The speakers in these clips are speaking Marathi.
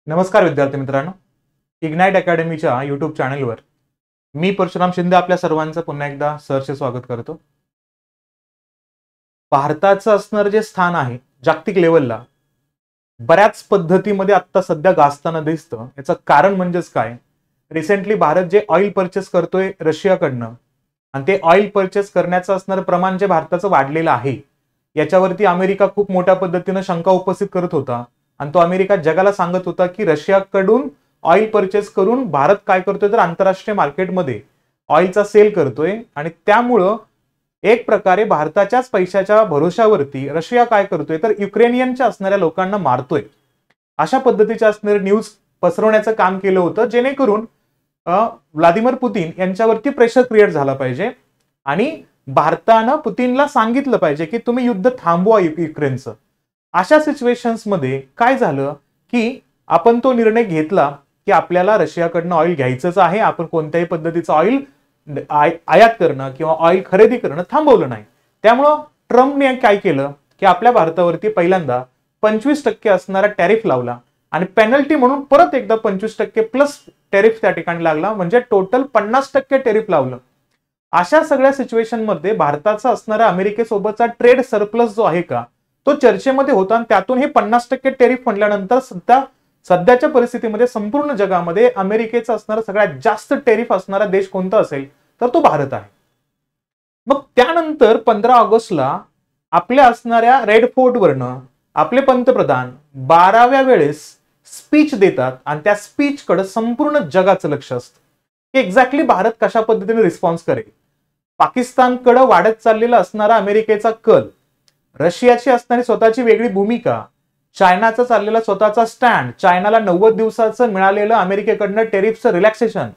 नमस्कार विद्यार्थी मित्रांनो, इग्नाइट अकॅडमीच्या यूट्यूब चॅनलवर मी परशुराम शिंदे आपल्या सर्वांचं पुन्हा एकदा सहर्ष स्वागत करतो. भारताचं असणारं जे स्थान आहे जागतिक लेवलला बऱ्याच पद्धतीमध्ये आता सध्या गाजताना दिसतं. याचं कारण म्हणजेच काय, रिसेंटली भारत जे ऑइल परचेस करतोय रशियाकडनं आणि ते ऑइल परचेस करण्याचं असणारं प्रमाण जे भारताचं वाढलेलं आहे याच्यावरती अमेरिका खूप मोठ्या पद्धतीनं शंका उपस्थित करत होता आणि तो अमेरिका जगाला सांगत होता की रशियाकडून ऑइल परचेस करून भारत काय करतोय तर आंतरराष्ट्रीय मार्केटमध्ये ऑइलचा सेल करतोय आणि त्यामुळं एक प्रकारे भारताच्याच पैशाच्या भरोशावरती रशिया काय करतोय तर युक्रेनियनच्या असणाऱ्या लोकांना मारतोय. अशा पद्धतीचे असणारे न्यूज पसरवण्याचं काम केलं होतं जेणेकरून व्लादिमीर पुतीन यांच्यावरती प्रेशर क्रिएट झाला पाहिजे आणि भारतानं पुतीनला सांगितलं पाहिजे की तुम्ही युद्ध थांबवा युक्रेनचं. अशा सिच्युएशन्स मध्ये काय झालं की आपण तो निर्णय घेतला की आपल्याला रशियाकडनं ऑइल घ्यायचंच आहे. आपण कोणत्याही पद्धतीचं ऑइल आयात करणं किंवा ऑइल खरेदी करणं थांबवलं नाही. त्यामुळं ट्रम्पने काय केलं की आपल्या भारतावरती पहिल्यांदा 25% असणारा टॅरिफ लावला आणि पेनल्टी म्हणून परत एकदा 25% प्लस टॅरिफ त्या ठिकाणी लागला, म्हणजे टोटल 50% टॅरिफ लावलं. अशा सगळ्या सिच्युएशन मध्ये भारताचा असणारा अमेरिकेसोबतचा ट्रेड सरप्लस जो आहे का तो चर्चेमध्ये होता आणि त्यातून हे 50% टॅरिफ म्हणल्यानंतर सध्याच्या परिस्थितीमध्ये संपूर्ण जगामध्ये अमेरिकेचा असणारा सगळ्यात जास्त टॅरिफ असणारा देश कोणता असेल तर तो भारत आहे. मग त्यानंतर 15 ऑगस्टला आपल्या असणाऱ्या रेड फोर्ट वरनं आपले पंतप्रधान 12व्या वेळेस स्पीच देतात आणि त्या स्पीच कडे संपूर्ण जगाचं लक्ष असतं की एक्झॅक्टली भारत कशा पद्धतीने रिस्पॉन्स करेल. पाकिस्तानकडे वाढत चाललेला असणारा अमेरिकेचा कल, रशियाची असणारी स्वतःची वेगळी भूमिका, चायनाचा चाललेला स्वतःचा स्टँड, चायनाला 90 दिवसाचं मिळालेलं अमेरिकेकडनं टेरिफचं रिलॅक्सेशन,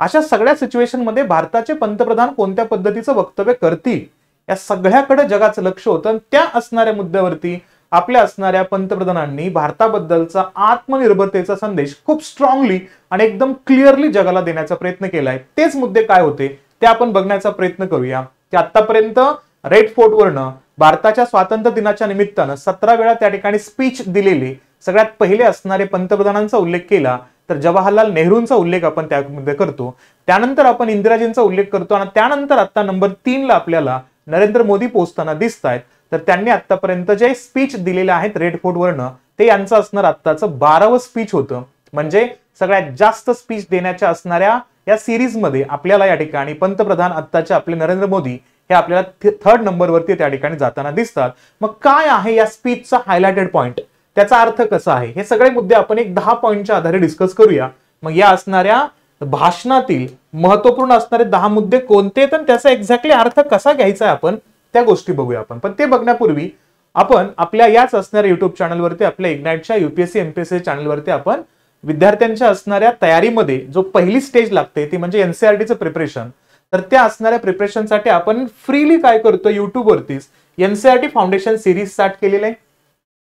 अशा सगळ्या सिच्युएशन मध्ये भारताचे पंतप्रधान कोणत्या पद्धतीचं वक्तव्य करतील या सगळ्याकडे जगाचं लक्ष होतं. त्या असणाऱ्या मुद्द्यावरती आपल्या असणाऱ्या पंतप्रधानांनी भारताबद्दलचा आत्मनिर्भरतेचा संदेश खूप स्ट्रॉंगली आणि एकदम क्लिअरली जगाला देण्याचा प्रयत्न केलाय. तेच मुद्दे काय होते ते आपण बघण्याचा प्रयत्न करूया की आतापर्यंत रेड फोर्ट वरनं भारताच्या स्वातंत्र्य दिनाच्या निमित्तानं 17 वेळा त्या ठिकाणी स्पीच दिलेले सगळ्यात पहिले असणारे पंतप्रधानांचा उल्लेख केला तर जवाहरलाल नेहरूंचा उल्लेख आपण त्यामध्ये करतो, त्यानंतर आपण इंदिराजींचा उल्लेख करतो आणि त्यानंतर आता नंबर 3 ला आपल्याला नरेंद्र मोदी पोहोचताना दिसत आहेत. तर त्यांनी आतापर्यंत जे स्पीच दिलेले आहेत रेड फोर्ट वरनं ते यांचं असणार आत्ताचं 12वं स्पीच होतं. म्हणजे सगळ्यात जास्त स्पीच देण्याच्या असणाऱ्या या सिरीज मध्ये आपल्याला या ठिकाणी पंतप्रधान आत्ताचे आपले नरेंद्र मोदी हे आपल्याला 3rd नंबरवरती त्या ठिकाणी जाताना दिसतात. मग काय आहे या स्पीचचा हायलाइटेड पॉइंट, त्याचा अर्थ कसा आहे, हे सगळे मुद्दे आपण एक 10 पॉइंटच्या आधारे डिस्कस करूया. मग या असणाऱ्या भाषणातील महत्वपूर्ण असणारे 10 मुद्दे कोणते तर त्याचा एक्झॅक्टली अर्थ कसा घ्यायचा आहे आपण त्या गोष्टी बघूया आपण. पण ते बघण्यापूर्वी आपण आपल्या याच असणाऱ्या युट्यूब चॅनलवरती आपल्या इग्नाइटच्या UPSC MPSC चॅनलवरती आपण विद्यार्थ्यांच्या असणाऱ्या तयारीमध्ये जो पहिली स्टेज लागते ती म्हणजे NCERTचं प्रिपरेशन, तर त्या असणाऱ्या प्रिपरेशनसाठी आपण फ्रीली काय करतो युट्यूब वरतीच NCERT फाउंडेशन सिरीज स्टार्ट केलेली आहे.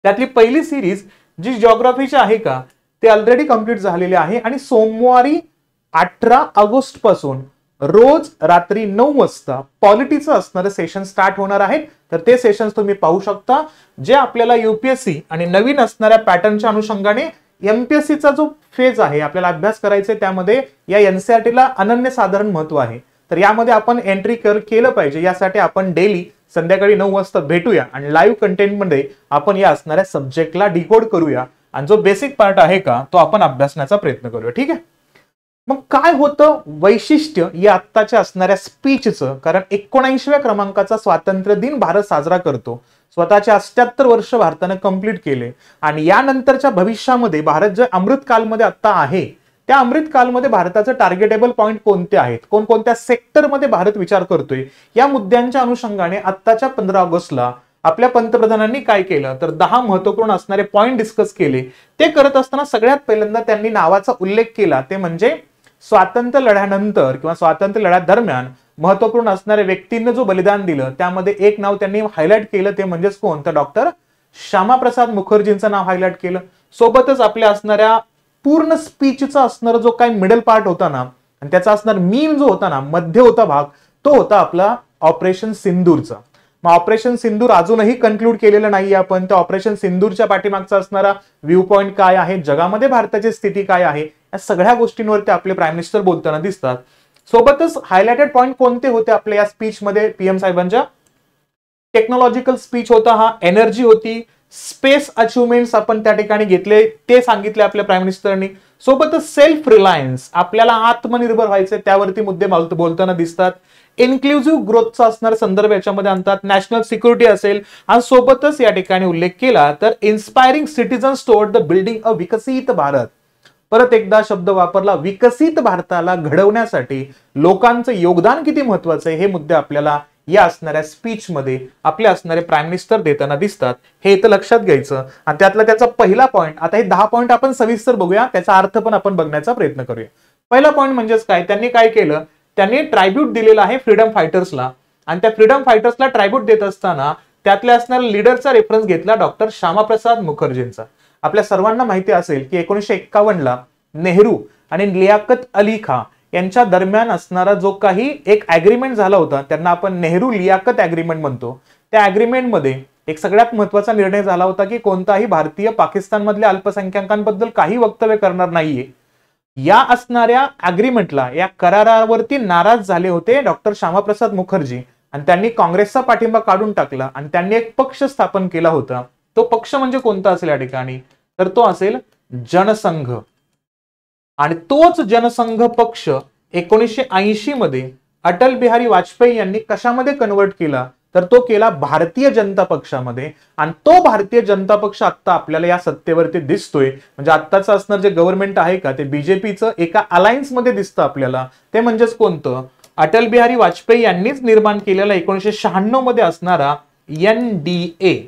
त्यातली पहिली सिरीज जी जिओग्राफीची आहे का ते ऑलरेडी कंप्लीट झालेली आहे आणि सोमवारी 18 ऑगस्ट पासून रोज रात्री 9 वाजता पॉलिटीचं असणारं सेशन स्टार्ट होणार आहे. तर ते सेशन्स तुम्ही पाहू शकता जे आपल्याला UPSC आणि नवीन असणाऱ्या पॅटर्नच्या अनुषंगाने MPSCचा जो फेज आहे आपल्याला अभ्यास करायचा त्यामध्ये या NCERTला अनन्यसाधारण महत्व आहे. तर यामध्ये आपण एंट्री केलं पाहिजे, यासाठी आपण डेली संध्याकाळी 9 वाजता भेटूया आणि लाईव्ह कंटेंट मध्ये आपण या असणाऱ्या सब्जेक्टला डिकोड करूया आणि जो बेसिक पार्ट आहे का तो आपण अभ्यासण्याचा प्रयत्न करूया. ठीक आहे. मग काय होतं वैशिष्ट्य या आत्ताच्या असणाऱ्या स्पीचचं, कारण 79व्या क्रमांकाचा स्वातंत्र्य दिन भारत साजरा करतो. स्वतःचे 78 वर्ष भारतानं कंप्लीट केले आणि यानंतरच्या भविष्यामध्ये भारत जे अमृतकालमध्ये आता आहे त्या अमृतकालमध्ये भारताचं टार्गेटेबल पॉइंट कोणते आहेत, कोणकोणत्या सेक्टरमध्ये भारत विचार करतोय या मुद्द्यांच्या अनुषंगाने आत्ताच्या 15 ऑगस्टला आपल्या पंतप्रधानांनी काय केलं तर 10 महत्वपूर्ण असणारे पॉइंट डिस्कस केले. ते करत असताना सगळ्यात पहिल्यांदा त्यांनी नावाचा उल्लेख केला ते म्हणजे स्वातंत्र्य लढ्यानंतर किंवा स्वातंत्र्य लढ्यादरम्यान महत्वपूर्ण असणाऱ्या व्यक्तींना जो बलिदान दिलं त्यामध्ये एक नाव त्यांनी हायलाइट केलं ते म्हणजेच कोण तर डॉक्टर श्यामाप्रसाद मुखर्जींचं नाव हायलाइट केलं. सोबतच आपल्या असणाऱ्या पूर्ण स्पीचचा असणारा जो काही मिडल पार्ट होता ना आणि त्याचा असणार मीम जो होता ना मध्य होता भाग तो होता आपला ऑपरेशन सिंदूरचा. मग ऑपरेशन सिंदूर अजूनही कन्क्लूड केलेलं नाहीये आपण. त्या ऑपरेशन सिंदूरच्या पाठीमागचा असणारा व्ह्यू पॉइंट काय आहे, जगामध्ये भारताची स्थिती काय आहे, या सगळ्या गोष्टींवरती आपले प्राईम मिनिस्टर बोलताना दिसतात. सोबतच हायलाइटेड पॉइंट कोणते होते आपल्या या स्पीच मध्ये पीएम साहेबांच्या? टेक्नॉलॉजिकल स्पीच होता हा, एनर्जी होती, स्पेस अचिव्हमेंट्स आपण त्या ठिकाणी घेतले ते सांगितले आपल्या प्राईम मिनिस्टरनी. सोबतच सेल्फ रिलायन्स, आपल्याला आत्मनिर्भर व्हायचे त्यावरती मुद्दे बोलताना दिसतात. इन्क्लुझिव्ह ग्रोथचा असणारा संदर्भ याच्यामध्ये आणतात. नॅशनल सिक्युरिटी असेल आणि सोबतच या ठिकाणी उल्लेख केला तर inspiring citizens toward the building अ विकसित भारत. परत एकदा शब्द वापरला, विकसित भारताला घडवण्यासाठी लोकांचं योगदान किती महत्वाचं आहे हे मुद्दे आपल्याला या असणाऱ्या स्पीच मध्ये आपले असणारे प्राईम मिनिस्टर देताना दिसतात. हे इथं लक्षात घ्यायचं. आणि त्यातला त्याचा पहिला पॉईंट, आता हे 10 पॉईंट आपण सविस्तर बघूया, त्याचा अर्थ पण आपण बघण्याचा प्रयत्न करूया. पहिला पॉईंट म्हणजेच काय, त्यांनी काय केलं, त्यांनी ट्रायब्यूट दिलेला आहे फ्रीडम फायटर्सला. आणि त्या फ्रीडम फायटर्सला ट्रायब्यूट देत असताना त्यातल्या असणाऱ्या लीडरचा रेफरन्स घेतला डॉक्टर श्यामाप्रसाद मुखर्जींचा. आपल्या सर्वांना माहिती असेल की 1951ला नेहरू आणि लियाकत अली खां यांच्या दरम्यान असणारा जो काही एक अग्रीमेंट झाला होता, त्यांना आपण नेहरू लियाकत अग्रीमेंट म्हणतो. त्या अग्रीमेंटमध्ये एक सगळ्यात महत्वाचा निर्णय झाला होता की कोणताही भारतीय पाकिस्तानमधल्या अल्पसंख्याकांबद्दल काही वक्तव्य करणार नाहीये. या असणाऱ्या अग्रीमेंटला, या करारावरती नाराज झाले होते डॉक्टर श्यामाप्रसाद मुखर्जी आणि त्यांनी काँग्रेसचा पाठिंबा काढून टाकला आणि त्यांनी एक पक्ष स्थापन केला होता. तो पक्ष म्हणजे कोणता असेल या ठिकाणी, तर तो असेल जनसंघ. आणि तोच जनसंघ पक्ष 1980 मध्ये अटल बिहारी वाजपेयी यांनी कशामध्ये कन्वर्ट केला, तर तो केला भारतीय जनता पक्षामध्ये. आणि तो भारतीय जनता पक्ष आता आपल्याला या सत्तेवरती दिसतोय. म्हणजे आत्ताचं असणार जे गव्हर्नमेंट आहे का, ते बीजेपीचं एका अलायन्स मध्ये दिसतं आपल्याला. ते म्हणजेच कोणतं, अटल बिहारी वाजपेयी यांनीच निर्माण केलेला 1996 मध्ये असणारा NDA,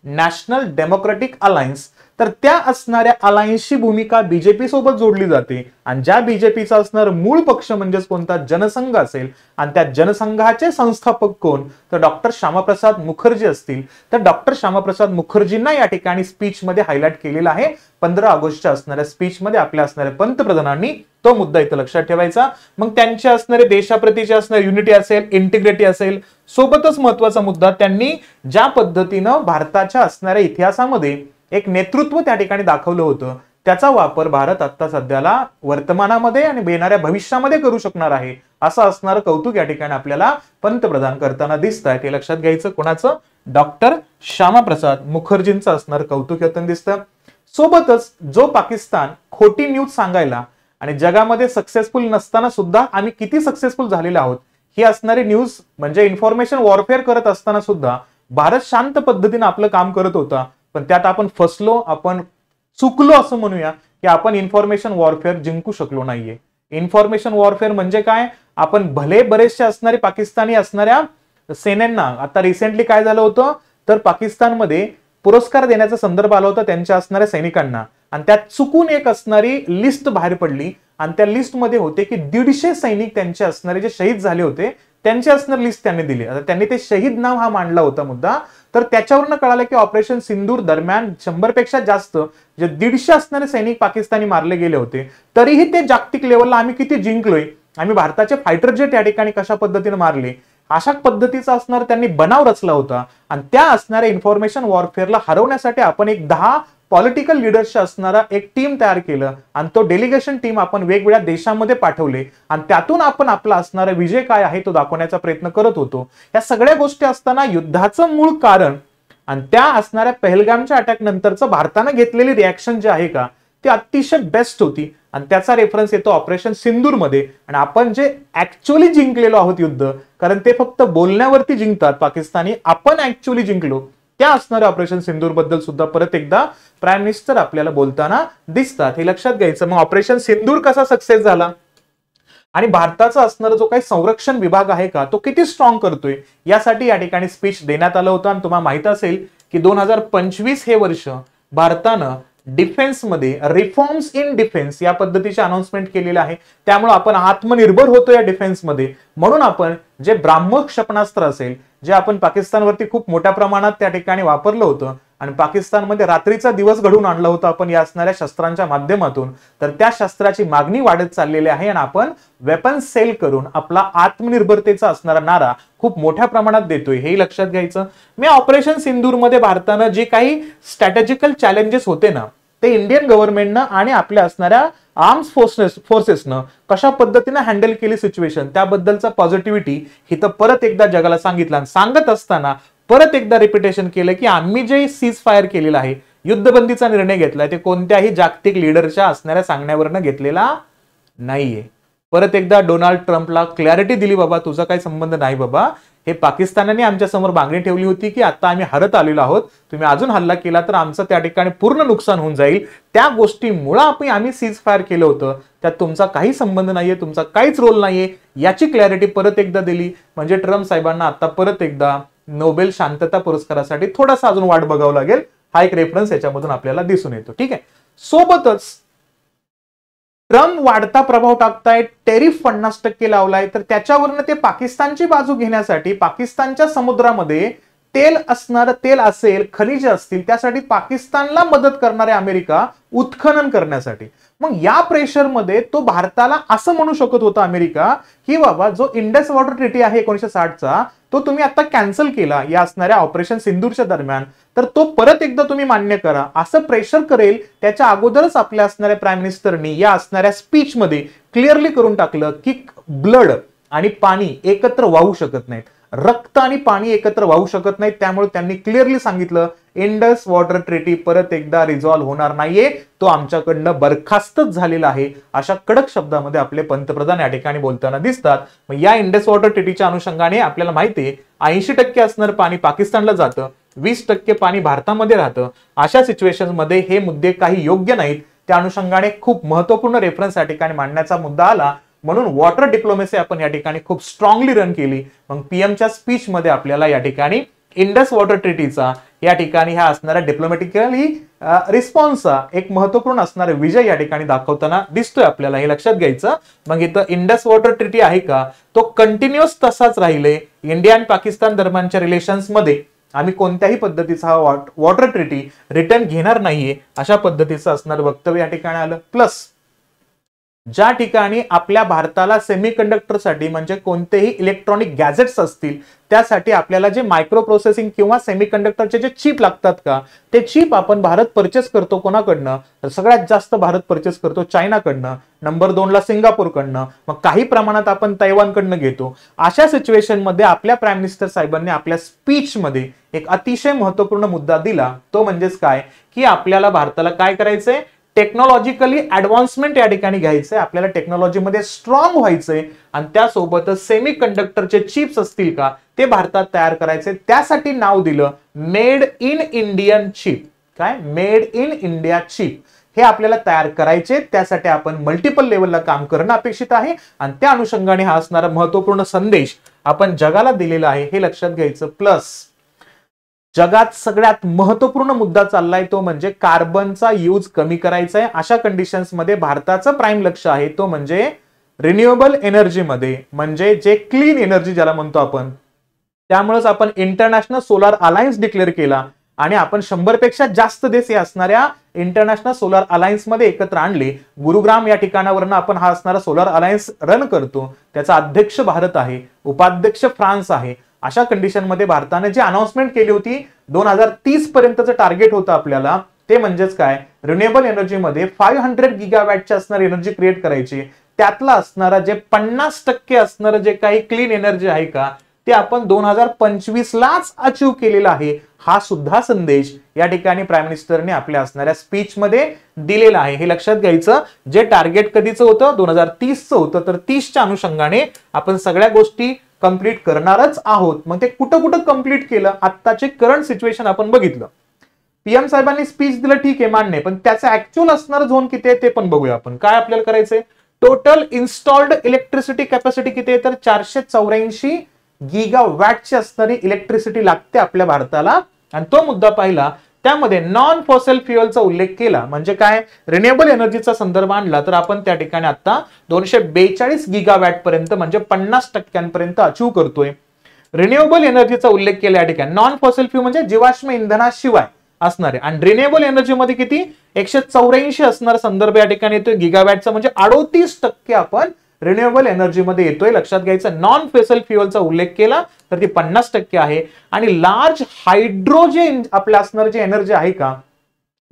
नॅशनल डेमोक्रेटिक अलायन्स. तर त्या असणाऱ्या अलायन्सची भूमिका बीजेपी सोबत जोडली जाते. आणि ज्या बीजेपीचा असणार मूळ पक्ष म्हणजेच कोणता, जनसंघ असेल. आणि त्या जनसंघाचे संस्थापक कोण, तर डॉक्टर श्यामाप्रसाद मुखर्जी असतील. तर डॉक्टर श्यामाप्रसाद मुखर्जींना या ठिकाणी स्पीच मध्ये हायलाइट केलेला आहे. 15 ऑगस्टच्या असणाऱ्या स्पीच मध्ये आपल्या असणाऱ्या पंतप्रधानांनी तो मुद्दा इथं लक्षात ठेवायचा. मग त्यांचे असणारे देशाप्रतीचे असणारे युनिटी असेल, इंटिग्रिटी असेल. सोबतच महत्वाचा मुद्दा, त्यांनी ज्या पद्धतीनं भारताच्या असणाऱ्या इतिहासामध्ये एक नेतृत्व त्या ठिकाणी दाखवलं होतं, त्याचा वापर भारत आता सध्याला वर्तमानामध्ये आणि येणाऱ्या भविष्यामध्ये करू शकणार आहे, असं असणारं कौतुक या ठिकाणी आपल्याला पंतप्रधान करताना दिसत आहे. ते लक्षात घ्यायचं. कोणाचं, डॉक्टर श्यामाप्रसाद मुखर्जींचं असणारं कौतुक यातून दिसतं. सोबतच जो पाकिस्तान खोटी न्यूज सांगायला आणि जगामध्ये सक्सेसफुल नसताना सुद्धा आम्ही किती सक्सेसफुल झालेले आहोत ही असणारी न्यूज, म्हणजे इन्फॉर्मेशन वॉरफेअर करत असताना सुद्धा भारत शांत पद्धतीने आपलं काम करत होता. पण त्यात आपण फसलो, आपण चुकलो असं म्हणूया की आपण इन्फॉर्मेशन वॉरफेअर जिंकू शकलो नाहीये. इन्फॉर्मेशन वॉरफेअर म्हणजे काय, आपण भले बरेचसे असणारे पाकिस्तानी असणाऱ्या सेनेंना, आता रिसेंटली काय झालं होतं, तर पाकिस्तानमध्ये पुरस्कार देण्याचा संदर्भ आला होता त्यांच्या असणाऱ्या सैनिकांना. आणि त्यात चुकून एक असणारी लिस्ट बाहेर पडली आणि त्या लिस्टमध्ये होते की 150 सैनिक त्यांचे असणारे जे शहीद झाले होते त्यांची असणार लिस्ट त्यांनी दिली. आता त्यांनी ते शहीद नाव हा मांडला होता मुद्दा. तर त्याच्यावरनं कळालं की ऑपरेशन सिंदूर दरम्यान 100 पेक्षा जास्त जे 150 असणारे सैनिक पाकिस्तानी मारले गेले होते. तरीही ते जागतिक लेवलला आम्ही किती जिंकलोय, आम्ही भारताचे फायटर जेट या ठिकाणी कशा पद्धतीने मारले, अशा पद्धतीचा असणार त्यांनी बनाव रचला होता. आणि त्या असणाऱ्या इन्फॉर्मेशन वॉरफेअरला हरवण्यासाठी आपण एक 10 पॉलिटिकल लीडर्सच्या असणारा एक टीम तयार केलं आणि तो डेलिगेशन टीम आपण वेगवेगळ्या देशांमध्ये पाठवले आणि त्यातून आपण आपला असणारा विजय काय आहे तो दाखवण्याचा प्रयत्न करत होतो. या सगळ्या गोष्टी असताना युद्धाचं मूळ कारण आणि त्या असणाऱ्या पहलगामच्या अटॅक नंतरचं भारतानं घेतलेली रिॲक्शन जे आहे का, ती अतिशय बेस्ट होती. आणि त्याचा रेफरन्स येतो ऑपरेशन सिंदूर मध्ये. आणि आपण जे ऍक्च्युअली जिंकलेलो आहोत युद्ध, कारण ते फक्त बोलण्यावरती जिंकतात पाकिस्तानी, आपण ऍक्च्युअली जिंकलो त्या असणाऱ्या ऑपरेशन सिंदूर बद्दल सुद्धा परत एकदा प्राईम मिनिस्टर आपल्याला बोलताना दिसतात. हे लक्षात घ्यायचं. मग ऑपरेशन सिंदूर कसा सक्सेस झाला आणि भारताचा असणारा जो काही संरक्षण विभाग आहे का, तो किती स्ट्रॉंग करतोय, यासाठी या ठिकाणी स्पीच देण्यात आलं होतं. आणि तुम्हाला माहित असेल की 2025 हे वर्ष भारतानं डिफेन्समध्ये रिफॉर्म्स इन डिफेन्स या पद्धतीचे अनाउन्समेंट केलेले आहे. त्यामुळे आपण आत्मनिर्भर होतो या डिफेन्समध्ये. म्हणून आपण जे ब्राह्मोस क्षेपणास्त्र असेल जे आपण पाकिस्तानवरती खूप मोठ्या प्रमाणात त्या ठिकाणी वापरलं होतं आणि पाकिस्तानमध्ये रात्रीचा दिवस घडवून आणला होता आपण या असणाऱ्या शस्त्रांच्या माध्यमातून, तर त्या शस्त्राची मागणी वाढत चाललेली आहे आणि आपण वेपन सेल करून आपला आत्मनिर्भरतेचा असणारा नारा खूप मोठ्या प्रमाणात देतोय, हे लक्षात घ्यायचं. मी ऑपरेशन सिंदूरमध्ये भारतानं जे काही स्ट्रॅटेजिकल चॅलेंजेस होते ना, ते इंडियन गव्हर्नमेंटनं आणि आपल्या असणाऱ्या आर्म्स फोर्सेसनं कशा पद्धतीने हँडल केली सिच्युएशन, त्याबद्दलचा पॉझिटिव्हिटी इथं परत एकदा जगाला सांगितलं. आणि सांगत असताना परत एकदा रिपिटेशन केलं की आम्ही जे सीज फायर केलेला आहे, युद्धबंदीचा निर्णय घेतलाय, ते कोणत्याही जागतिक लिडरच्या असणाऱ्या सांगण्यावरनं घेतलेला नाहीये. परत एकदा डोनाल्ड ट्रम्पला क्लॅरिटी दिली, बाबा तुझा काही संबंध नाही बाबा, हे पाकिस्तानाने आमच्या समोर मागणी ठेवली होती की आता आम्ही हरत आलेलो आहोत, तुम्ही अजून हल्ला केला तर आमचं त्या ठिकाणी पूर्ण नुकसान होऊन जाईल, त्या गोष्टीमुळे आम्ही सीज फायर केलं होतं, त्यात तुमचा काही संबंध नाहीये, तुमचा काहीच रोल नाहीये, याची क्लॅरिटी परत एकदा दिली. म्हणजे ट्रम्प साहेबांना आता परत एकदा नोबेल शांतता पुरस्कारासाठी थोडासा अजून वाट बघावं लागेल, हा एक रेफरन्स याच्यामधून आपल्याला दिसून येतो. ठीक आहे. सोबतच ट्रम्प वाढता प्रभाव टाकतायत, टेरिफ 50% लावलाय, तर त्याच्यावरनं ते पाकिस्तानची बाजू घेण्यासाठी पाकिस्तानच्या समुद्रामध्ये तेल असेल, खनिज असतील, त्यासाठी पाकिस्तानला मदत करणारे अमेरिका उत्खनन करण्यासाठी. मग या प्रेशरमध्ये तो भारताला असं म्हणू शकत होता अमेरिका की बाबा जो इंडस वॉटर ट्रीटी आहे 1960चा, तो तुम्ही आता कॅन्सल केला या असणाऱ्या ऑपरेशन सिंदूरच्या दरम्यान, तर तो परत एकदा तुम्ही मान्य करा, असं प्रेशर करेल. त्याच्या अगोदरच आपल्या असणाऱ्या प्राईम मिनिस्टरनी या असणाऱ्या स्पीच मध्ये क्लिअरली करून टाकलं की ब्लड आणि पाणी एकत्र वाहू शकत नाहीत, रक्त आणि पाणी एकत्र वाहू शकत नाहीत. त्यामुळे त्यांनी क्लिअरली सांगितलं इंडस वॉटर ट्रीटी परत एकदा रिझॉल्व्ह होणार नाहीये, तो आमच्याकडनं बरखास्तच झालेला आहे, अशा कडक शब्दामध्ये आपले पंतप्रधान या ठिकाणी बोलताना दिसतात. मग या इंडस वॉटर ट्रीटीच्या अनुषंगाने आपल्याला माहिती आहे 80% असणार पाणी पाकिस्तानला जातं, 20% पाणी भारतामध्ये राहतं. अशा सिच्युएशन मध्ये हे मुद्दे काही योग्य नाहीत. त्या अनुषंगाने खूप महत्वपूर्ण रेफरन्स या ठिकाणी मांडण्याचा मुद्दा आला, म्हणून वॉटर डिप्लोमॅसी आपण या ठिकाणी खूप स्ट्रॉंगली रन केली. मग पीएमच्या स्पीच मध्ये आपल्याला या ठिकाणी इंडस वॉटर ट्रीटीचा या ठिकाणी ह्या असणाऱ्या डिप्लोमॅटिकली रिस्पॉन्सचा एक महत्वपूर्ण असणारा विजय या ठिकाणी दाखवताना दिसतोय आपल्याला, हे लक्षात घ्यायचं. मग इथं इंडस वॉटर ट्रीटी आहे का, तो कंटिन्युअस तसाच राहिले. इंडिया आणि पाकिस्तान दरम्यानच्या रिलेशन्स मध्ये आम्ही कोणत्याही पद्धतीचा हा वॉटर ट्रीटी रिटर्न घेणार नाहीये, अशा पद्धतीचं असणारं वक्तव्य या ठिकाणी आलं. प्लस ज्या ठिकाणी आपल्या भारताला सेमीकंडक्टरसाठी म्हणजे कोणतेही इलेक्ट्रॉनिक गॅजेट्स असतील त्यासाठी आपल्याला जे मायक्रो प्रोसेसिंग किंवा सेमीकंडक्टरचे जे चिप लागतात का, ते चिप आपण भारत परचेस करतो कोणाकडनं, तर सगळ्यात जास्त भारत परचेस करतो चायनाकडनं, नंबर 2 ला सिंगापूरकडनं, मग काही प्रमाणात आपण तैवानकडनं घेतो. अशा सिच्युएशन मध्ये आपल्या प्राईम मिनिस्टर साहेबांनी आपल्या स्पीच मध्ये एक अतिशय महत्वपूर्ण मुद्दा दिला, तो म्हणजेच काय की आपल्याला भारताला काय करायचंय, टेक्नॉलॉजिकली ऍडव्हान्समेंट या ठिकाणी घ्यायचंय, आपल्याला टेक्नॉलॉजीमध्ये स्ट्रॉंग व्हायचंय आणि त्यासोबतच सेमी कंडक्टरचे चिप्स असतील का ते भारतात तयार करायचे. त्यासाठी नाव दिलं मेड इन इंडियन चिप. काय मेड इन इंडिया चिप हे आपल्याला तयार करायचे, त्यासाठी आपण मल्टिपल लेवलला काम करणं अपेक्षित आहे आणि त्या अनुषंगाने हा असणारा महत्वपूर्ण संदेश आपण जगाला दिलेला आहे, हे लक्षात घ्यायचं. प्लस जगात सगळ्यात महत्वपूर्ण मुद्दा चाललाय तो म्हणजे कार्बनचा यूज कमी करायचा आहे. अशा कंडिशन्स मध्ये भारताचं प्राईम लक्ष आहे तो म्हणजे रिन्युएबल एनर्जी मध्ये, म्हणजे जे क्लीन एनर्जी ज्याला म्हणतो आपण. त्यामुळेच आपण इंटरनॅशनल सोलार अलायन्स डिक्लेअर केला आणि आपण 100 पेक्षा जास्त देश या असणाऱ्या इंटरनॅशनल सोलार अलायन्स मध्ये एकत्र आणले. गुरुग्राम या ठिकाणावरनं आपण हा असणारा सोलार अलायन्स रन करतो, त्याचा अध्यक्ष भारत आहे, उपाध्यक्ष फ्रान्स आहे. अशा कंडिशन मध्ये भारताने जी अनाउन्समेंट केली होती 2030 पर्यंतचं टार्गेट होतं आपल्याला, ते म्हणजेच काय, रिन्युएबल एनर्जी मध्ये 500 गीगावॅटची असणारी एनर्जी क्रिएट करायची. त्यातला असणारा जे 50% असणारं जे काही क्लीन एनर्जी आहे का ते आपण 2025 लाच अचीव केलेला आहे. हा सुद्धा संदेश या ठिकाणी प्राईम मिनिस्टरने आपल्या असणाऱ्या स्पीच मध्ये दिलेला आहे, हे लक्षात घ्यायचं. जे टार्गेट कधीचं होतं 2030चं होतं, तर 30च्या अनुषंगाने आपण सगळ्या गोष्टी कंप्लीट करणारच आहोत. मग ते कुठं कुठं कंप्लीट केलं, आत्ताचे करंट सिच्युएशन आपण बघितलं. पीएम साहेबांनी स्पीच दिलं, ठीक आहे मान्य, पण त्याचं ऍक्च्युअल असणार झोन किती आहे ते पण बघूया आपण. काय आपल्याला करायचंय, टोटल इन्स्टॉल्ड इलेक्ट्रिसिटी कॅपॅसिटी किती आहे, तर 484 गीगावॅटची असणारी इलेक्ट्रिसिटी लागते आपल्या भारताला. आणि तो मुद्दा पाहिला त्यामध्ये नॉन फॉसिल फ्युएलचा उल्लेख केला, म्हणजे काय, रिन्युएबल एनर्जीचा संदर्भ आणला तर आपण त्या ठिकाणी आता 242 गीगावॅट पर्यंत म्हणजे 50% अचीव करतोय. रिन्युएबल एनर्जीचा उल्लेख केला या ठिकाणी. नॉन फॉसिल फ्यूल म्हणजे जीवाश्म इंधनाशिवाय असणारे, आणि रिन्युएबल एनर्जी मध्ये किती 184 असणारा संदर्भ या ठिकाणी येतोय गिगावॅटचा, म्हणजे 38% आपण रिन्युएबल एनर्जी मध्ये येतोय. लक्षात घ्यायचं. नॉन फॉसिल फ्युअलचा उल्लेख केला तर ती 50% आहे. आणि लार्ज हायड्रोजन आपल्या असणारी जी एनर्जी आहे का,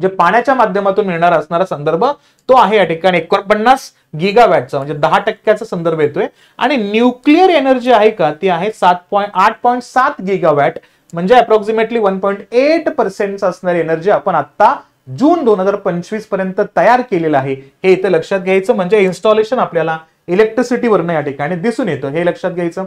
जे पाण्याच्या माध्यमातून मिळणार असणारा संदर्भ तो आहे या ठिकाणी 49 गिगावॅटचा, म्हणजे 10% संदर्भ येतोय. आणि न्यूक्लिअर एनर्जी आहे का, ती आहे 8.7 गिगावॅट, म्हणजे अप्रॉक्सिमेटली 1.8% असणारी एनर्जी आपण आता जून 2025 पर्यंत तयार केलेलं आहे. हे इथं लक्षात घ्यायचं. म्हणजे इन्स्टॉलेशन आपल्याला इलेक्ट्रिसिटीवरनं या ठिकाणी दिसून येतं, हे लक्षात घ्यायचं.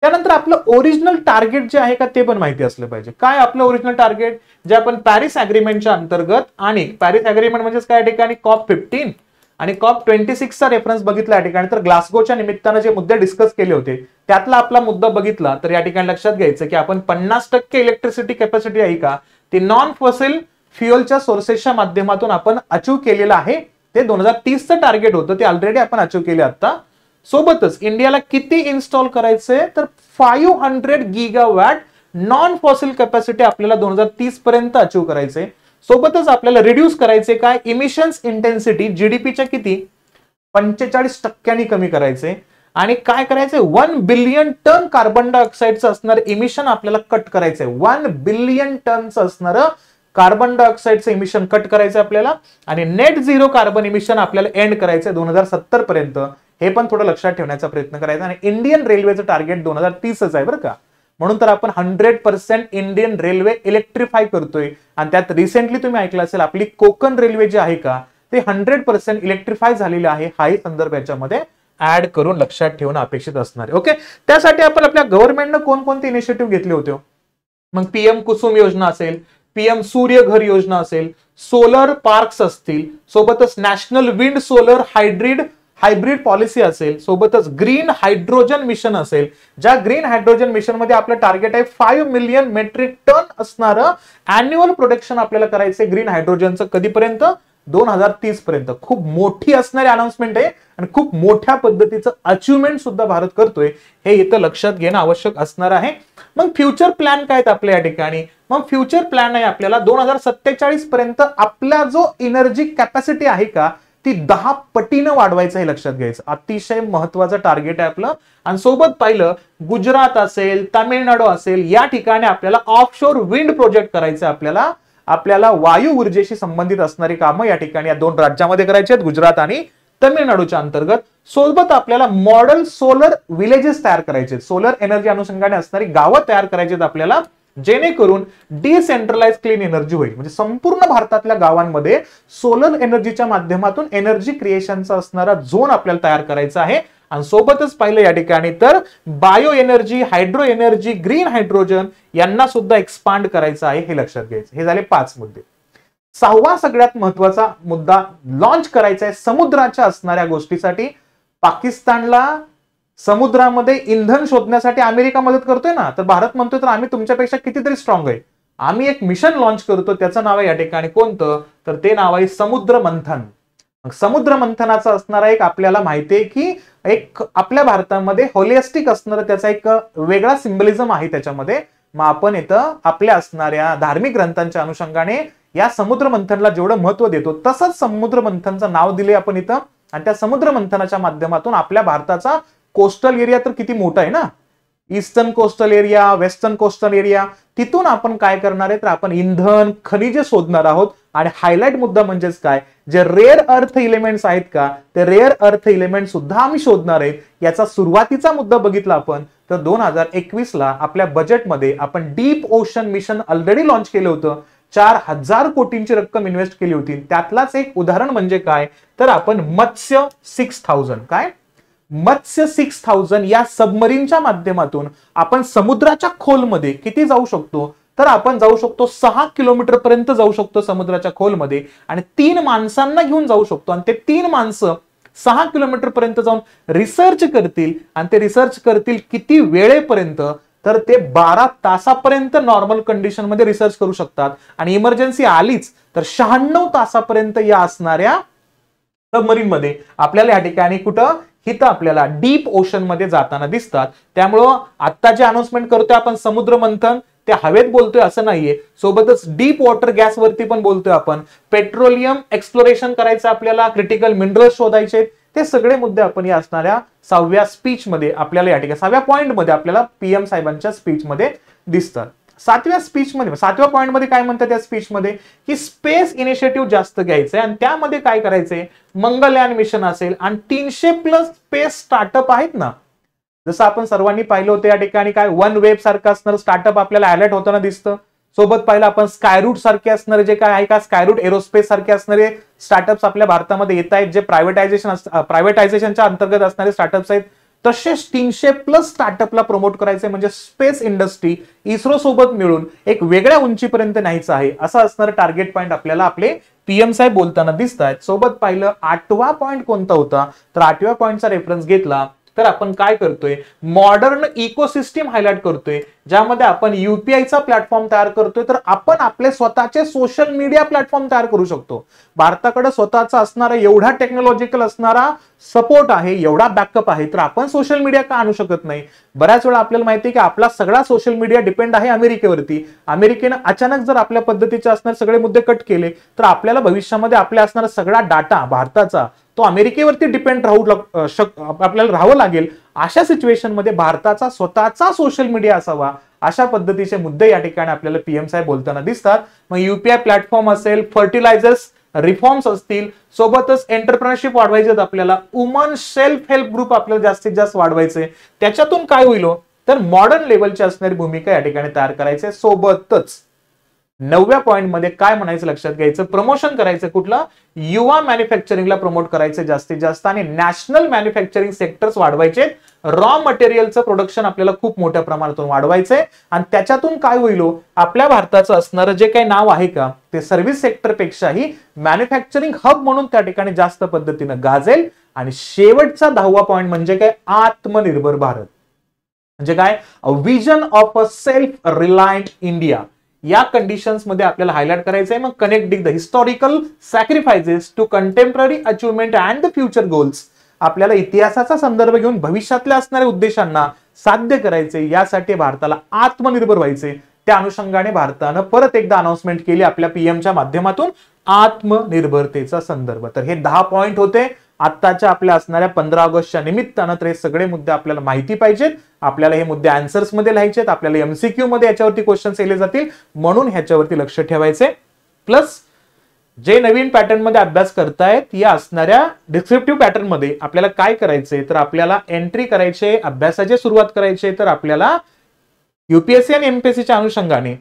त्यानंतर आपलं ओरिजिनल टार्गेट जे आहे का ते पण माहिती असलं पाहिजे. काय आपलं ओरिजिनल टार्गेट, जे आपण पॅरिस अग्रीमेंटच्या अंतर्गत, आणि पॅरिस अग्रीमेंट म्हणजे काय या ठिकाणी COP15 आणि COP26 चा रेफरन्स बघितला या ठिकाणी, तर ग्लासगोच्या निमित्तानं जे मुद्दे डिस्कस केले होते त्यातला आपला मुद्दा बघितला तर या ठिकाणी लक्षात घ्यायचं की आपण 50% इलेक्ट्रिसिटी कॅपॅसिटी आहे का ती नॉन फॉसिल फ्युअलच्या सोर्सेसच्या माध्यमातून आपण अचीव्ह केलेलं आहे. ते 2030 चं टार्गेट होतं, ते ऑलरेडी आपण अचीव्ह केले आता. सोबतच इंडियाला किती इन्स्टॉल करायचंय तर 500 गिगावॅट नॉन फॉसिल कॅपॅसिटी आपल्याला 2030 पर्यंत अचीव्ह करायचंय. सोबतच आपल्याला रिड्यूस करायचे काय, इमिशन्स इंटेन्सिटी जीडीपीच्या किती 45% कमी करायचे. आणि काय करायचंय, 1 बिलियन टन कार्बन डायऑक्साईडचं असणारं इमिशन आपल्याला कट करायचंय. 1 बिलियन टनचं असणारं कार्बन डायऑक्साईडचं इमिशन कट करायचं आपल्याला. आणि नेट झिरो कार्बन इमिशन आपल्याला एंड करायचंय 2070 पर्यंत. हे पण थोडं लक्षात ठेवण्याचा प्रयत्न करायचा. आणि इंडियन रेल्वेचं टार्गेट 2030 आहे बरं का. म्हणून तर आपण 100% इंडियन रेल्वे इलेक्ट्रिफाय करतोय. आणि त्यात रिसेंटली तुम्ही ऐकलं असेल आपली कोकण रेल्वे जी आहे का ते 100% इलेक्ट्रिफाय झालेली आहे. हाही संदर्भ याच्यामध्ये ऍड करून लक्षात ठेवणं अपेक्षित असणार आहे. ओके, त्यासाठी आपण आपल्या गव्हर्नमेंटनं कोणकोणते इनिशिएटिव्ह घेतले होते. मग पीएम कुसुम योजना असेल, पीएम सूर्य घर योजना असेल, सोलर पार्क्स असतील, सोबतच national wind solar hybrid policy असेल, सोबतच ग्रीन हायड्रोजन मिशन असेल. ज्या ग्रीन हायड्रोजन मिशन मध्ये आपलं टार्गेट आहे 5 मिलियन मेट्रिक टन असणारं अॅन्युअल प्रोडक्शन आपल्याला करायचंय ग्रीन हायड्रोजनचं. कधीपर्यंत 2030 पर्यंत. खूप मोठी असणारी अनाउन्समेंट आहे आणि खूप मोठ्या पद्धतीचं अचिव्हमेंट सुद्धा भारत करतोय, हे इथं लक्षात घेणं आवश्यक असणार आहे. मग फ्युचर प्लॅन काय आहेत आपल्या या ठिकाणी. मग फ्युचर प्लॅन आहे आपल्याला 2047 पर्यंत आपला जो एनर्जी कॅपॅसिटी आहे का ती 10 पटीनं वाढवायचं, हे लक्षात घ्यायचं. अतिशय महत्वाचं टार्गेट आहे आपलं. आणि सोबत पाहिलं गुजरात असेल, तामिळनाडू असेल, या ठिकाणी आपल्याला ऑफशोर विंड प्रोजेक्ट करायचं. आपल्याला वायू ऊर्जेशी संबंधित असणारी कामं या ठिकाणी या दोन राज्यामध्ये करायची आहेत, गुजरात आणि तमिळनाडूच्या अंतर्गत. सोबत आपल्याला मॉडेल सोलर विलेजेस तयार करायचे, सोलर एनर्जी अनुषंगाने असणारी गावं तयार करायची आहेत आपल्याला, जेणेकरून डिसेंट्रलाइज क्लीन एनर्जी होईल. म्हणजे संपूर्ण भारतातल्या गावांमध्ये सोलर एनर्जीच्या माध्यमातून एनर्जी क्रिएशनचा असणारा झोन आपल्याला तयार करायचा आहे. आणि सोबतच पाहिलं या ठिकाणी तर bio energy, hydro energy, green hydrogen यांना सुद्धा एक्सपांड करायचं आहे, हे लक्षात घ्यायचं. हे झाले 5 मुद्दे. 6वा सगळ्यात महत्वाचा मुद्दा लॉन्च करायचा आहे समुद्राच्या असणाऱ्या गोष्टीसाठी. पाकिस्तानला समुद्रामध्ये इंधन शोधण्यासाठी अमेरिका मदत करतोय ना, तर भारत म्हणतोय तर आम्ही तुमच्यापेक्षा कितीतरी स्ट्रॉंग आहे. आम्ही एक मिशन लॉन्च करतो, त्याचं नाव आहे या ठिकाणी कोणतं, तर ते नाव आहे समुद्र मंथन. समुद्र मंथनाचा असणारा एक आपल्याला माहितीये की एक आपल्या भारतामध्ये होलिस्टिक असणारा त्याचा एक वेगळा सिम्बलिझम आहे त्याच्यामध्ये. मग आपण इथं आपल्या असणाऱ्या धार्मिक ग्रंथांच्या अनुषंगाने या समुद्र मंथनला जेवढं महत्व देतो तसंच समुद्र मंथनचं नाव दिले आपण इथं. आणि त्या समुद्र मंथनाच्या माध्यमातून आपल्या भारताचा कोस्टल एरिया तर किती मोठा आहे ना, eastern coastal area, western coastal area, तिथून आपण काय करणार आहे तर आपण इंधन खनिजे शोधणार आहोत. आणि हायलाइट मुद्दा म्हणजेच काय, जे रेअर अर्थ इलेमेंट्स आहेत का ते रेअर अर्थ इलेमेंट सुद्धा आम्ही शोधणार आहेत. याचा सुरुवातीचा मुद्दा बघितला आपण तर 2021ला आपल्या बजेटमध्ये आपण deep ocean mission already launch केलं होतं. 4000 कोटींची रक्कम इन्व्हेस्ट केली होती. त्यातलाच एक उदाहरण म्हणजे काय तर आपण मत्स्य 6000 काय मत्स्य 6000 या सबमरीनच्या माध्यमातून आपण समुद्राच्या खोलमध्ये किती जाऊ शकतो तर आपण जाऊ शकतो 6 किलोमीटर पर्यंत जाऊ शकतो समुद्राच्या खोलमध्ये. आणि 3 माणसांना घेऊन जाऊ शकतो. आणि ते 3 माणसं 6 किलोमीटर पर्यंत जाऊन रिसर्च करतील. आणि ते रिसर्च करतील किती वेळेपर्यंत तर ते 12 तासापर्यंत नॉर्मल कंडिशन मध्ये रिसर्च करू शकतात. आणि इमर्जन्सी आलीच तर 96 तासापर्यंत या असणाऱ्या सबमरीन मध्ये आपल्याला या ठिकाणी कुठं हिथं आपल्याला डीप ओशन मध्ये जाताना दिसतात. त्यामुळं आता जे अनाउन्समेंट करतोय आपण समुद्र मंथन ते हवेत बोलतोय असं नाहीये, सोबतच डीप वॉटर गॅस वरती पण बोलतोय आपण, पेट्रोलियम एक्सप्लोरेशन करायचं आपल्याला, क्रिटिकल मिनरल शोधायचे, ते सगळे मुद्दे आपण या असणाऱ्या 6व्या स्पीच मध्ये आपल्याला या ठिकाणी 6व्या पॉइंट मध्ये आपल्याला पीएम साहेबांच्या स्पीच मध्ये दिसतात. 7व्या स्पीच मध्ये 7व्या पॉइंट मध्ये काय म्हणतात त्या स्पीच मध्ये की स्पेस इनिशिएटिव्ह जास्त घ्यायचंय आणि त्यामध्ये काय करायचंय, मंगलयान मिशन असेल आणि 300+ स्पेस स्टार्टअप आहेत ना, जसं आपण सर्वांनी पाहिलं होतं या ठिकाणी काय वन वेब सारखं असणारं स्टार्टअप आपल्याला हायलाइट होताना दिसतं. सोबत पाहिलं आपण स्कायरूट सारखे असणारे जे काय आहे का स्कायरूट एरोस्पेस सारखे असणारे स्टार्टअप्स आपल्या भारतामध्ये येत आहेत, जे प्रायव्हेटायझेशनच्या अंतर्गत असणारे स्टार्टअप्स आहेत. तसेच 300+ स्टार्टअपला प्रमोट करायचे, म्हणजे स्पेस इंडस्ट्री इस्रो सोबत मिळून एक वेगळ्या उंचीपर्यंत न्यायचं आहे, असं असणारं टार्गेट पॉईंट आपल्याला आपले पीएम साहेब बोलताना दिसत आहेत. सोबत पाहिलं 8वा पॉईंट कोणता होता, तर 8व्या पॉईंटचा रेफरन्स घेतला तर आपण काय करतोय, मॉडर्न इकोसिस्टीम हायलाइट करतोय, ज्यामध्ये आपण यूपीआयचा प्लॅटफॉर्म तयार करतोय, तर आपण आपले स्वतःचे सोशल मीडिया प्लॅटफॉर्म तयार करू शकतो. भारताकडे स्वतःचा असणारा एवढा टेक्नॉलॉजिकल असणारा सपोर्ट आहे, एवढा बॅकअप आहे, तर आपण सोशल मीडिया का आणू शकत नाही. बऱ्याच वेळा आपल्याला माहिती आहे की आपला सगळा सोशल मीडिया डिपेंड आहे अमेरिकेवरती. अमेरिकेनं अचानक जर आपल्या पद्धतीचे असणारे सगळे मुद्दे कट केले तर आपल्याला भविष्यामध्ये आपल्या असणारा सगळा डाटा भारताचा तो अमेरिकेवरती डिपेंड आपल्याला राहावं लागेल. अशा सिच्युएशन मध्ये भारताचा स्वतःचा सोशल मीडिया असावा, अशा पद्धतीचे मुद्दे या ठिकाणी आपल्याला पीएम साहेब बोलताना दिसतात. मग यूपीआय प्लॅटफॉर्म असेल, फर्टिलायझर्स रिफॉर्म्स असतील, सोबतच एंटरप्रेन्योरशिप वाढवायचे, आपल्याला वुमन सेल्फ हेल्प ग्रुप आपल्याला जास्तीत जास्त वाढवायचे. त्याच्यातून काय होईल तर मॉडर्न लेवलची असणारी भूमिका या ठिकाणी तयार करायचे. सोबतच 9व्या पॉइंट मध्ये काय म्हणायचं लक्षात घ्यायचं, प्रमोशन करायचं कुठलं, युवा मॅन्युफॅक्चरिंगला प्रमोट करायचं जास्तीत जास्त आणि नॅशनल मॅन्युफॅक्चरिंग सेक्टर्स वाढवायचे. रॉ मटेरियलचं प्रोडक्शन आपल्याला खूप मोठ्या प्रमाणातून वाढवायचंय आणि त्याच्यातून काय होईल, आपल्या भारताचं असणारं जे काही नाव आहे का ते सर्व्हिस सेक्टर पेक्षाही मॅन्युफॅक्चरिंग हब म्हणून त्या ठिकाणी जास्त पद्धतीनं गाजेल. आणि शेवटचा 10वा पॉइंट म्हणजे काय, आत्मनिर्भर भारत म्हणजे काय, vision of a self reliant India. या कंडिशन्स मध्ये आपल्याला हायलाइट करायचंय. मग connecting the historical sacrifices to contemporary achievement and the future goals. आपल्याला इतिहासाचा संदर्भ घेऊन भविष्यातल्या असणाऱ्या उद्देशांना साध्य करायचे, यासाठी भारताला आत्मनिर्भर व्हायचे. त्या अनुषंगाने भारतानं परत एकदा अनाउन्समेंट केली आपल्या पीएमच्या माध्यमातून आत्मनिर्भरतेचा संदर्भ. तर हे 10 पॉइंट होते आत्ताच्या आपल्या असणाऱ्या 15 ऑगस्टच्या निमित्तानं. तर हे सगळे मुद्दे आपल्याला माहिती पाहिजेत, आपल्याला हे मुद्दे आन्सर्स मध्ये लिहायचेत, आपल्याला एमसीक्यू मध्ये याच्यावरती क्वेश्चन्स केले जातील, म्हणून ह्याच्यावरती लक्ष ठेवायचे. प्लस जे नवीन पॅटर्न मध्ये अभ्यास करतायत या असणाऱ्या डिस्क्रिप्टिव्ह पॅटर्न मध्ये आपल्याला काय करायचंय, तर आपल्याला एंट्री करायचे, अभ्यासाची सुरुवात करायची. तर आपल्याला यूपीएससी आणि एमपीएससीच्या अनुषंगाने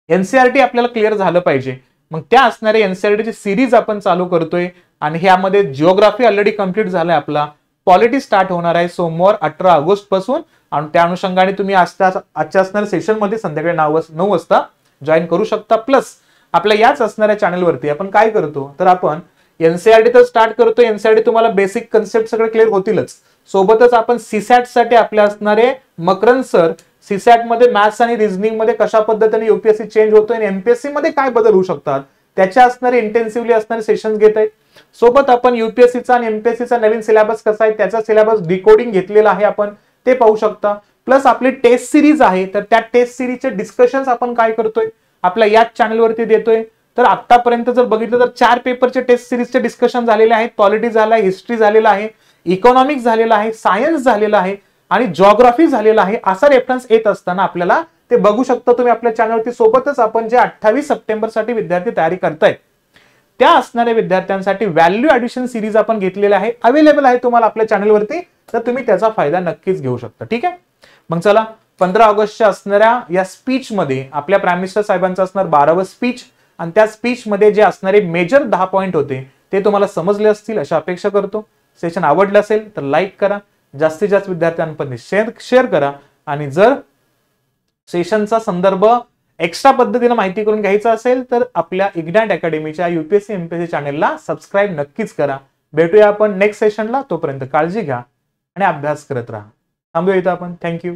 एनसीआरटी आपल्याला क्लिअर झालं पाहिजे. मग त्या असणाऱ्या एनसीआरटीची सिरीज आपण चालू करतोय आणि ह्यामध्ये जिओग्राफी ऑलरेडी कंप्लीट झालाय आपला. पॉलिटी स्टार्ट होणार आहे सोमवार 18 ऑगस्ट पासून आणि त्या अनुषंगाने तुम्ही आजच्या असणाऱ्या सेशन मध्ये संध्याकाळी 9 वाजता जॉईन करू शकता. प्लस आपल्या याच असणाऱ्या चॅनलवरती आपण काय करतो, तर आपण एनसीआरटी तर स्टार्ट करतो. एनसीआरटी तुम्हाला बेसिक कन्सेप्ट सगळे क्लिअर होतीलच. सोबतच आपण सीसॅट साठी आपल्या असणारे मकरंद सर सीसॅट मध्ये मॅथ्स आणि रिझनिंग मध्ये कशा पद्धतीने युपीएससी चेंज होतोय आणि एमपीएससी मध्ये काय बदल होऊ शकतात त्याच्या असणारे इंटेन्सिव्हली असणारे सेशन्स घेत आहेत. सोबत आपण युपीएससीचा आणि एमपीएससीचा नवीन सिलेबस कसा आहे त्याचा सिलेबस डिकोडिंग घेतलेला आहे, आपण ते पाहू शकता. प्लस आपली टेस्ट सिरीज आहे, तर त्या टेस्ट सिरीजचे डिस्कशन्स आपण काय करतोय आपल्या याच चॅनलवरती देतोय. तर आतापर्यंत जर बघितलं तर 4 पेपरचे टेस्ट सिरीजचे डिस्कशन झालेले आहेत. पॉलिटी झाला आहे, हिस्ट्री झालेला आहे, इकॉनॉमिक्स झालेला आहे, सायन्स झालेला आहे आणि जिओग्राफी झालेला आहे. असा रेफरन्स येत असताना आपल्याला ते बघू शकता तुम्ही आपल्या चॅनलवरती. सोबतच आपण जे 28 सप्टेंबर साठी विद्यार्थी तयारी करतायत त्या असणाऱ्या विद्यार्थ्यांसाठी व्हॅल्यू ऍडिशन सिरीज आपण घेतलेली आहे, अवेलेबल आहे तुम्हाला आपल्या चॅनलवरती. तर तुम्ही त्याचा फायदा नक्कीच घेऊ शकता. ठीक आहे, मग चला 15 ऑगस्टच्या असणाऱ्या या स्पीच मध्ये आपल्या प्राईम मिनिस्टर साहेबांचं असणार 12वं स्पीच आणि त्या स्पीच मध्ये जे असणारे मेजर 10 पॉइंट होते ते तुम्हाला समजले असतील अशा अपेक्षा करतो. सेशन आवडलं असेल तर लाईक करा, जास्तीत जास्त विद्यार्थ्यांपर्यंत शेअर करा आणि जर सेशनचा संदर्भ एक्स्ट्रा पद्धतीने माहिती करून घ्यायचा असेल तर आपल्या इग्नाइट अकॅडमीच्या यूपीएससी एमपीएससी चॅनलला सबस्क्राईब नक्कीच करा. भेटूया आपण नेक्स्ट सेशनला. तोपर्यंत काळजी घ्या आणि अभ्यास करत राहा. थांबूया इथं आपण. थँक्यू.